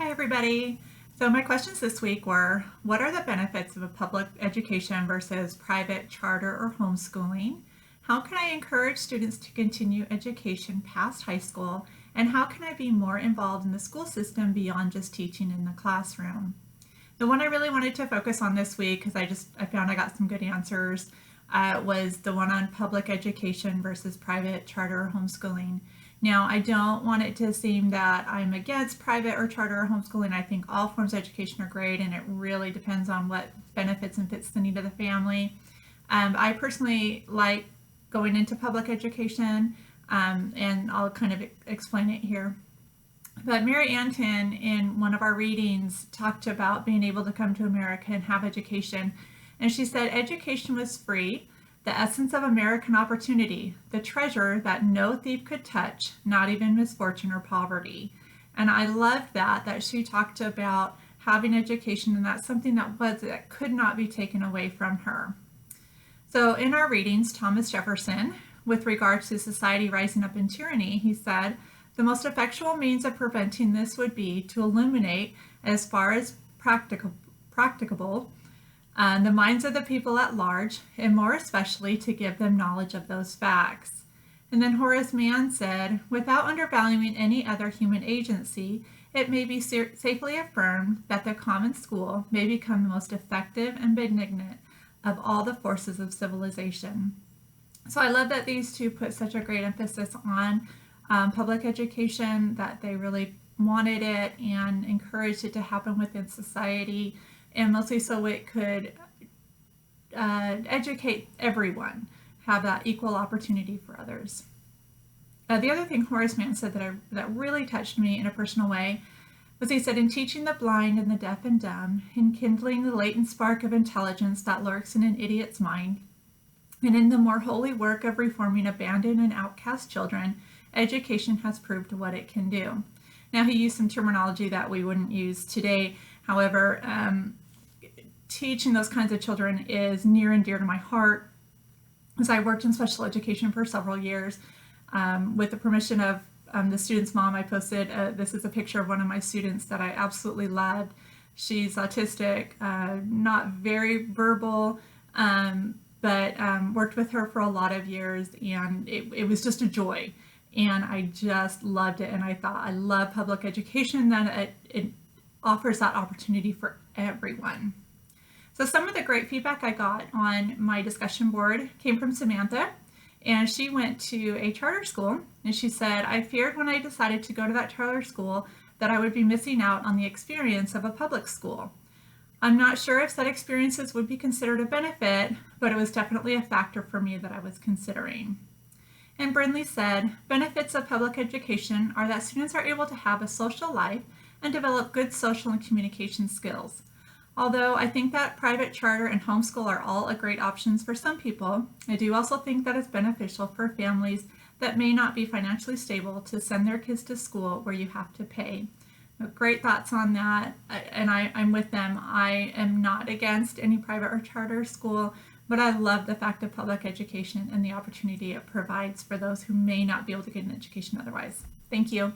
Hi everybody. So my questions this week were, what are the benefits of a public education versus private charter or homeschooling? How can I encourage students to continue education past high school? And how can I be more involved in the school system beyond just teaching in the classroom? The one I really wanted to focus on this week, because I found I got some good answers, was the one on public education versus private charter or homeschooling. Now, I don't want it to seem that I'm against private or charter or homeschooling. I think all forms of education are great, and it really depends on what benefits and fits the need of the family. I personally like going into public education, and I'll kind of explain it here. But Mary Anton, in one of our readings, talked about being able to come to America and have education. And she said, education was free, the essence of American opportunity, the treasure that no thief could touch, not even misfortune or poverty. And I loved that she talked about having education, and that's something that could not be taken away from her. So in our readings, Thomas Jefferson, with regard to society rising up in tyranny, he said, the most effectual means of preventing this would be to illuminate, as far as practicable, the minds of the people at large, and more especially to give them knowledge of those facts. And then Horace Mann said, without undervaluing any other human agency, it may be safely affirmed that the common school may become the most effective and benignant of all the forces of civilization. So I love that these two put such a great emphasis on public education, that they really wanted it and encouraged it to happen within society, and mostly so it could educate everyone, have that equal opportunity for others. The other thing Horace Mann said that really touched me in a personal way was, he said, in teaching the blind and the deaf and dumb, in kindling the latent spark of intelligence that lurks in an idiot's mind, and in the more holy work of reforming abandoned and outcast children, education has proved what it can do. Now, he used some terminology that we wouldn't use today. However, teaching those kinds of children is near and dear to my heart, as I worked in special education for several years. With the permission of the student's mom, I posted, this is a picture of one of my students that I absolutely loved. She's autistic, not very verbal, but worked with her for a lot of years, and it was just a joy. And I just loved it, and I thought, I love public education, that it offers that opportunity for everyone. So some of the great feedback I got on my discussion board came from Samantha, and she went to a charter school, and she said, I feared when I decided to go to that charter school that I would be missing out on the experience of a public school. I'm not sure if said experiences would be considered a benefit, but it was definitely a factor for me that I was considering. And Brindley said, benefits of public education are that students are able to have a social life and develop good social and communication skills. Although I think that private charter and homeschool are all a great options for some people, I do also think that it's beneficial for families that may not be financially stable to send their kids to school where you have to pay. Great thoughts on that, and I'm with them. I am not against any private or charter school, but I love the fact of public education and the opportunity it provides for those who may not be able to get an education otherwise. Thank you.